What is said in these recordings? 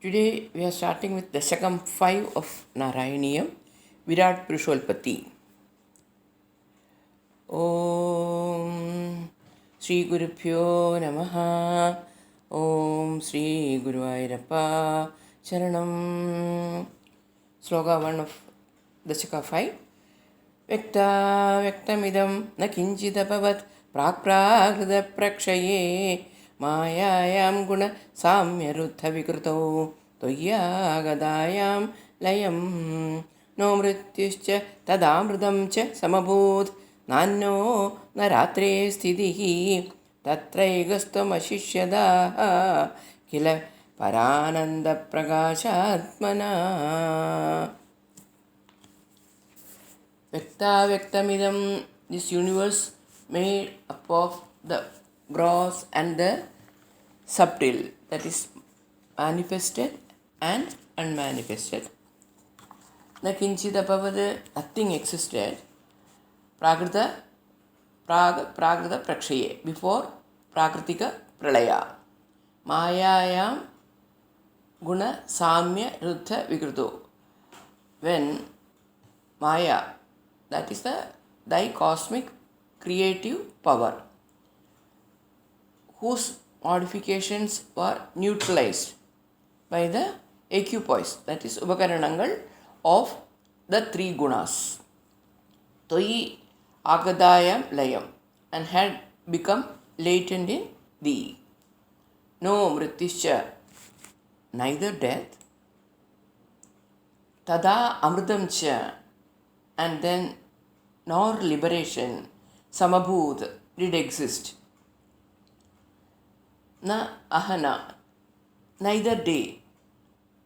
Today we are starting with the second 5 of Narayaniyam, Virat Purusholpati. Om Sri Gurubhyo Namaha. Om Sri Guruvayurappa Charanam. Sloka 1 of Dashaka 5. Vyakta Vyaktamidam na kinchidabhavat Prakprakrita Prakshaya Mayayam Guna Samya Ruddha Vikrito Toyagadaayam Layam No Mrityuscha Tadamridam Cha Samabhut Nanno Naratre Sthidihi Tatraigastam Ashishyada Kila Parananda Prakashatmana. Vyakta Vyaktamidam, this universe made up of the gross and the subtle, that is manifested and unmanifested. Na kinchidabhavada, nothing existed. Prakrita Prakshaye, before Prakritika Pralaya. Mayayam Guna Samya Ruddha Vikrito. When Maya, that is thy cosmic creative power, whose modifications were neutralized by the equipoise, that is Upakaranangal of the three gunas. Toi Agadayam Layam, and had become latent in thee. No Mritischa, neither death. Tada Amritam Cha, and then nor liberation, Samabhut, did exist. Na ahana, neither day,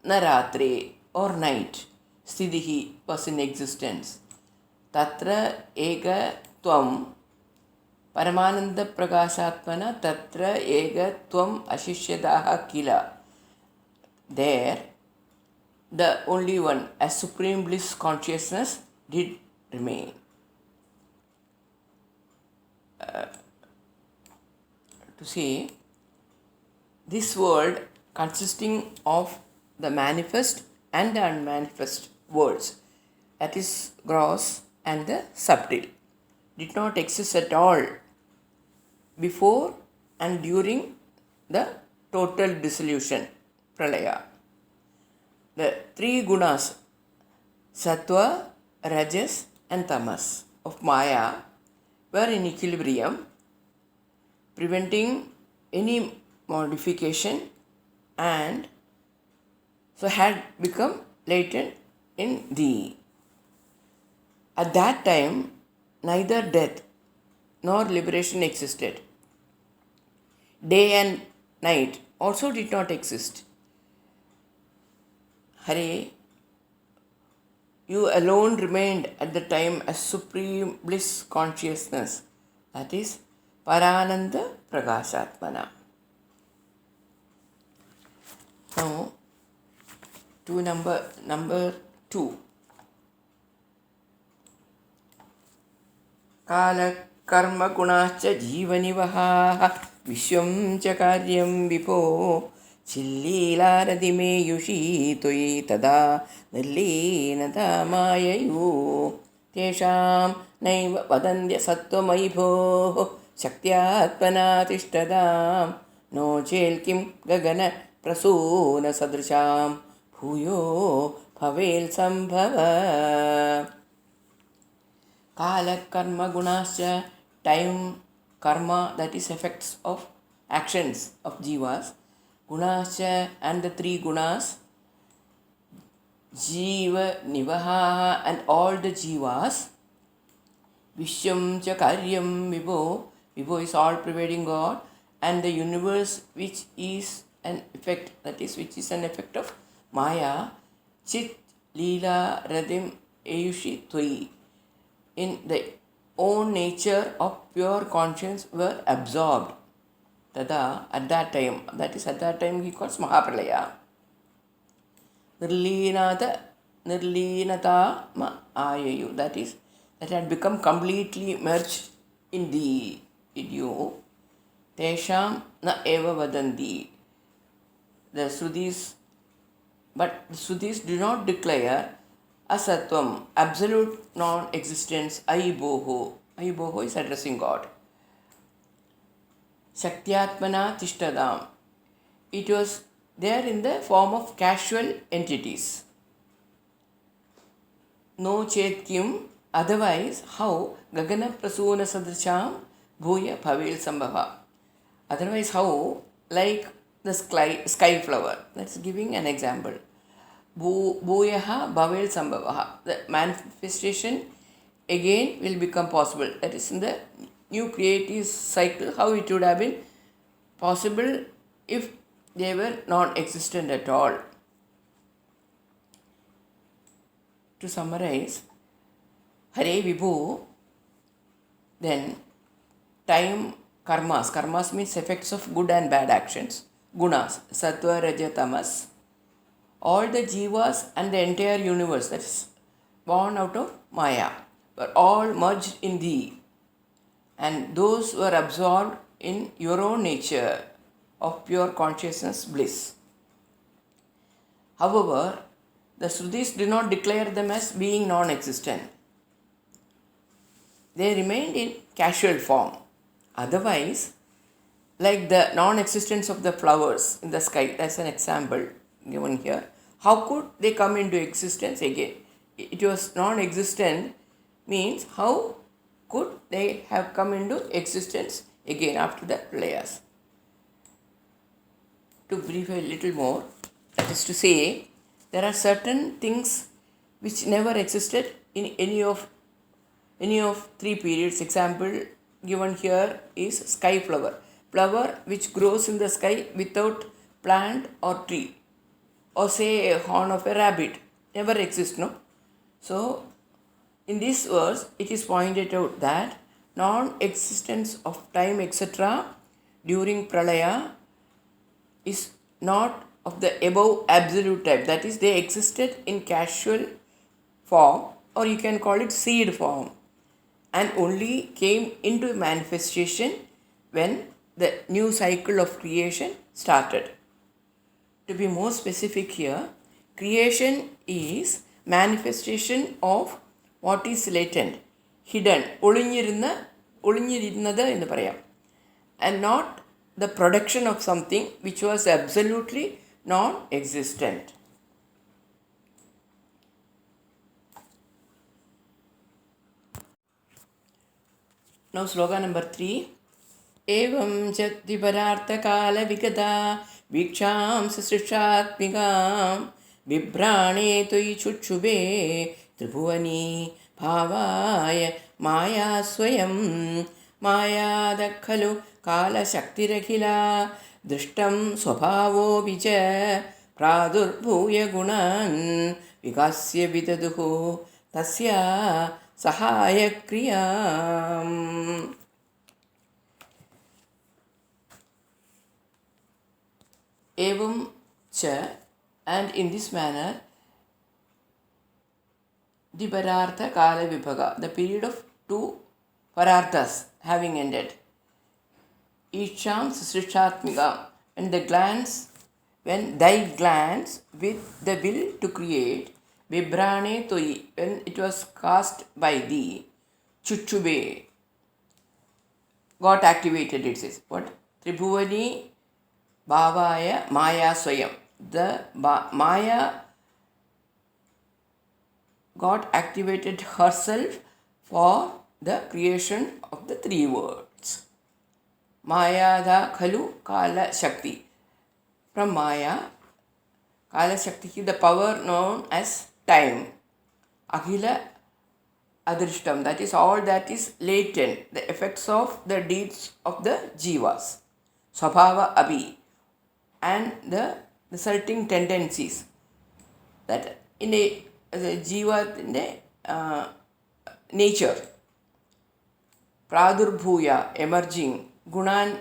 na ratre, or night, Sthidihi was in existence. Tatra ega tvam, Paramananda Prakashatmana, Tatra ega tvam ashishyadaha kila. There, the only one, as supreme bliss consciousness, did remain. To say, this world consisting of the manifest and the unmanifest worlds, that is gross and the subtle, did not exist at all before and during the total dissolution, pralaya. The three gunas, sattva, rajas and tamas of Maya, were in equilibrium, preventing any modification, and so had become latent in thee. At that time, neither death nor liberation existed. Day and night also did not exist. Hare, you alone remained at the time as supreme bliss consciousness, that is Parananda Prakashatmana. Now, to number 2. Kala karma gunacha jivanivaha vishwam cha karyam vipo Chillilaaradimeyushi toyi tada nirleenata mayayu tesham naiva vadandya sattvamaibho shaktyaatmana tishtadam no chelkim gagana prasuna sadrisham bhuyo bhavel sambhava. Kala karma gunasya, time, karma, that is effects of actions of jivas. Gunasya, and the three gunas, jiva, nivaha, and all the jivas. Vishwam cha karyam vibho, vibho is all pervading God, and the universe which is an effect, that is which is an effect of Maya, chit, lila, radim, ayushi, tvai, in the own nature of pure conscience were absorbed. Tada, at that time, that is at that time he calls Mahapralaya. Nirleenata ma ayayu, that is, that had become completely merged in you. Tesham na eva vadanti. The Srutis But the Srutis do not declare asatvam, absolute non-existence, aiboho. Aiboho is addressing God. Shaktyatmana tishtadam. It was there in the form of casual entities. No chetkim, otherwise how gagana prasuna sadrisham bhuya bhavel sambhava. Otherwise how, like the sky flower. That's giving an example. Bhuyaha bhavel sambhavaha. The manifestation again will become possible. That is in the new creative cycle, how it would have been possible if they were non-existent at all. To summarize, Hare Vibhu, then time karmas. Karmas means effects of good and bad actions. Gunas, sattva, raja, tamas. All the jivas and the entire universe that is born out of Maya were all merged in thee. And those were absorbed in your own nature of pure consciousness bliss. However, the Srutis do not declare them as being non-existent. They remained in casual form. Otherwise, like the non-existence of the flowers in the sky, that's an example given here. How could they come into existence again? It was non-existent means how could they have come into existence again after the layers? To brief a little more, that is to say, there are certain things which never existed in any of three periods. Example given here is sky flower. Flower which grows in the sky without plant or tree, or say a horn of a rabbit, never exists, no? So, in this verse, it is pointed out that non-existence of time, etc., during pralaya is not of the above absolute type. That is, they existed in casual form, or you can call it seed form, and only came into manifestation when the new cycle of creation started. To be more specific here, creation is manifestation of what is latent, hidden, ഒളിഞ്ഞിരുന്നത് എന്ന് പറയാം, and not the production of something which was absolutely non-existent. Now sloka number 3. Evam chatti parartha kala vikata viksham srishatmikam vibrane toi chuchube tribhuvani bhavaya maya swayam मायादखलु कालशक्तिरखिला दृष्टं स्वभावो विच प्रादुर्भूय गुणान् विकास्य विदधुः तस्या सहायक्रियाम्. Evam cha, and in this manner, the Parartha Kala Vibhaga, the period of two Pararthas having ended. Isham Srishatmika, and the glance, when thy glance with the will to create, Vibrane Toi, when it was cast by thee, Chuchube, got activated, it says. What? Tribhuvani Bhavaya Maya Swayam. The Maya got activated herself for the creation of the three worlds. Mayada Khalu Kala Shakti. From Maya, Kala Shakti, the power known as time. Akhila Adrishtam, that is all that is latent, the effects of the deeds of the jivas. Swabhava Abhi, and the resulting tendencies that in a jiva, in a nature. Pradurbhuya, emerging, gunan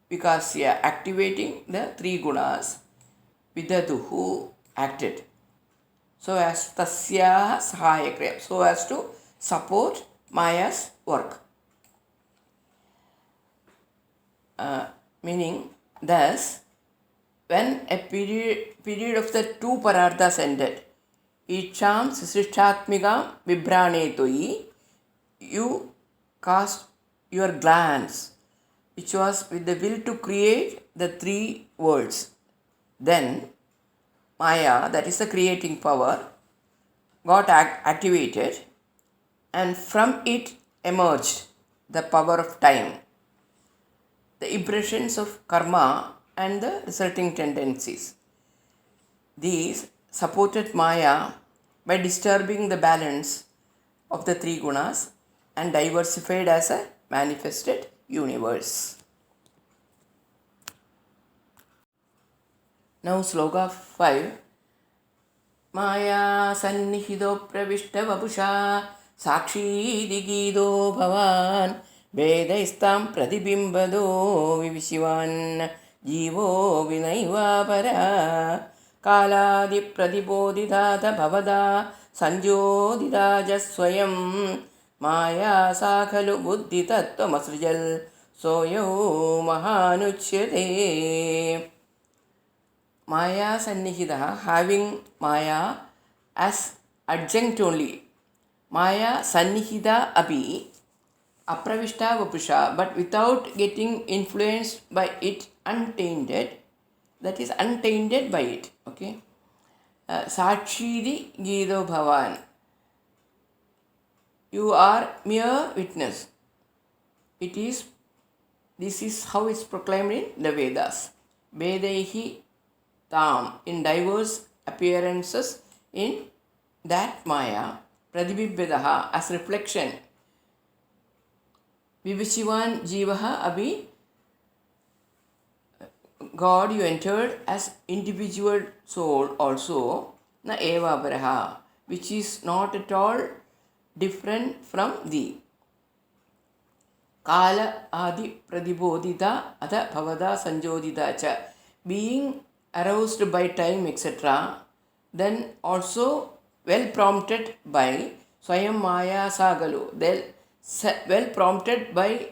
vikasya, activating the three gunas, vidaduhu, acted, so as tasya sahayakriya, so as to support Maya's work. Meaning, thus, when a period of the two pararthas ended, Icham Srishthatmika Vibhrane Toi, you cast your glance, which was with the will to create the three worlds. Then Maya, that is the creating power, got activated, and from it emerged the power of time, the impressions of karma, and the resulting tendencies. These supported Maya by disturbing the balance of the three gunas and diversified as a manifested universe. Now Sloka 5. Maya Sannihido Pravishta Vapusha Sakshi Digido Bhavan Vedaistam Pratibimbado Vivishivan Jivo Vinaiva Para Kaladi Pratibodhidata Bhavada Sanjodida Jaswayam Maya Sakhalu Buddhi Tattva Masrijal Soyo Mahanuchyate. Maya Sannihida, having Maya as adjunct only. Maya Sannihida Abhi Apravishta Vapusha, but without getting influenced by it, untainted, that is untainted by it. Okay. Sakshidi Gido Bhavan, you are mere witness. This is how it's proclaimed in the Vedas. Vedaihi Tam, in diverse appearances in that Maya, Pradibibbedaha, as reflection. Vivisivan Jivaha Abhi, God, you entered as individual soul also, Na Eva Baraha, which is not at all different from thee. Kala Adi Pradibodhita Atha Bhavada Sanjodita Cha, being aroused by time, etc., then also well prompted by Swayam Maya Sagalu, well prompted by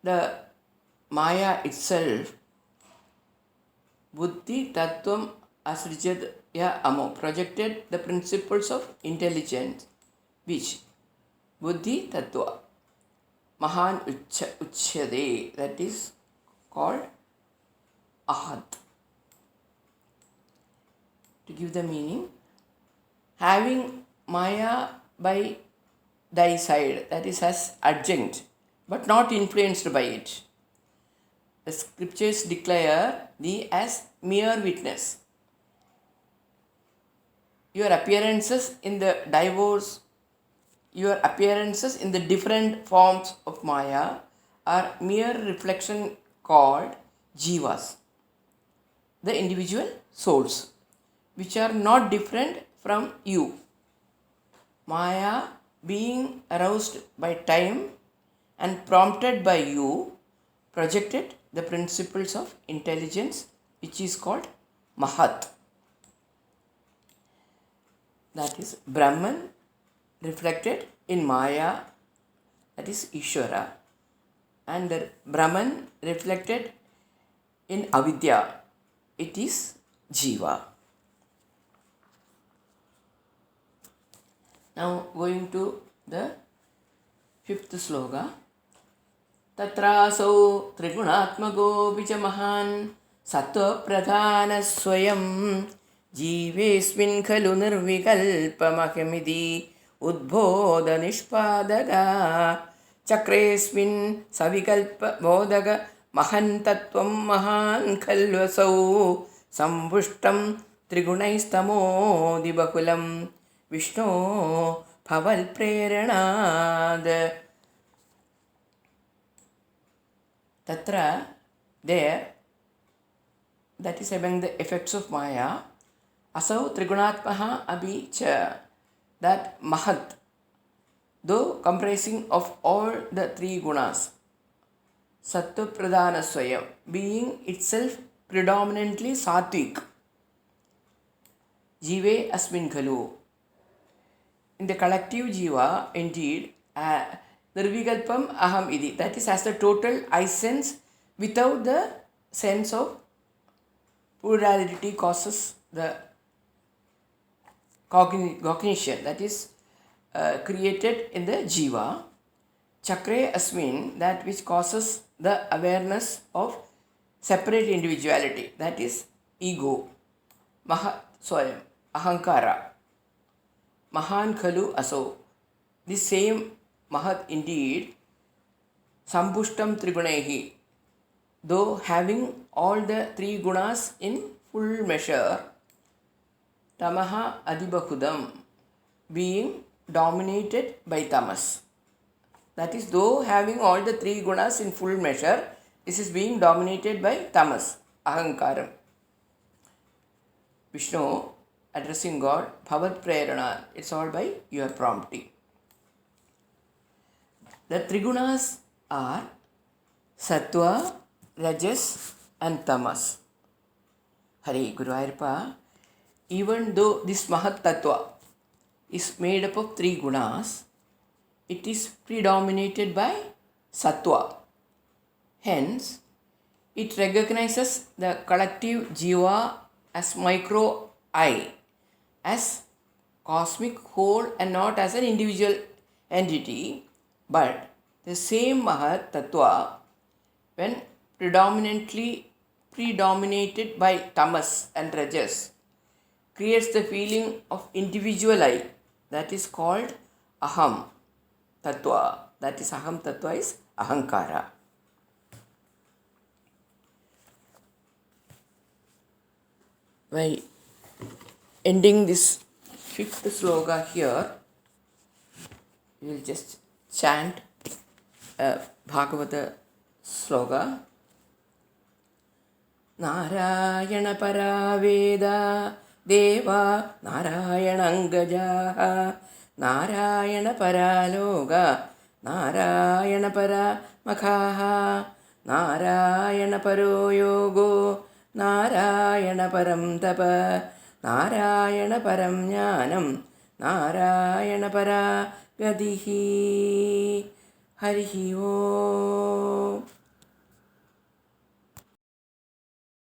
the Maya itself, Buddhi Tattvam Asrijad Ya Amo, projected the principles of intelligence, which Buddhi Tattva Mahan Uchyade, that is called Ahad. To give the meaning, having Maya by thy side, that is as adjunct, but not influenced by it. The scriptures declare thee as mere witness. Your appearances in the different forms of Maya are mere reflection called jivas, the individual souls, which are not different from you. Maya, being aroused by time and prompted by you, projected the principles of intelligence, which is called Mahat. That is Brahman reflected in Maya, that is Ishvara, and the Brahman reflected in Avidya, it is Jiva. Now going to the fifth sloka. Tatrasau Trigunaatmago Vijamahan Sattva Pradhana Swayam Jivesmin Khalu Nirvikalpamahamidi Udbodha Nishpadaga Chakresmin Savikalpa Bodhaga Mahantatvam Mahan Khalvasau Sambushtam Trigunaistamo Dibakulam Vishnu Bhaval Preranad. Tatra, there, that is among the effects of Maya, Asau Trigunatmaha Abhicha, that Mahat, though comprising of all the three gunas, Sattva Pradhana Swayam, being itself predominantly Sattvic, Jive Asmin Khalu. In the collective Jiva, indeed, Nirvikalpam Aham Idi, that is as the total I sense without the sense of plurality causes the cognition, that is created in the jiva. Chakre asmin, that which causes the awareness of separate individuality, that is ego. Mahat swayam, ahankara. Mahan khalu aso. This same Mahat indeed, sampushtam trigunehi, though having all the three gunas in full measure, tamaha adibahudam, being dominated by tamas. That is, though having all the three gunas in full measure, this is being dominated by tamas, ahankaram. Vishnu addressing God, bhavat prerana, it's all by your prompting. The trigunas are sattva, rajas and tamas. Hare Guru Ayappa, even though this Mahat Tattva is made up of three gunas, it is predominated by sattva. Hence, it recognizes the collective jiva as micro I, as cosmic whole and not as an individual entity, but the same Mahat Tattva, when predominated by tamas and rajas, creates the feeling of individual I, that is called aham tattva. That is aham tattva is ahankara. By ending this fifth sloka here, we will just chant a Bhagavata sloka. Narayana Paraveda Deva Narayanangajaha Narayana Paraloga Narayana Paramakhaha Narayana Paro Yogo Narayana Param Tapa Narayana Param Jnanam Narayana Para Gadihi. Harihi Om.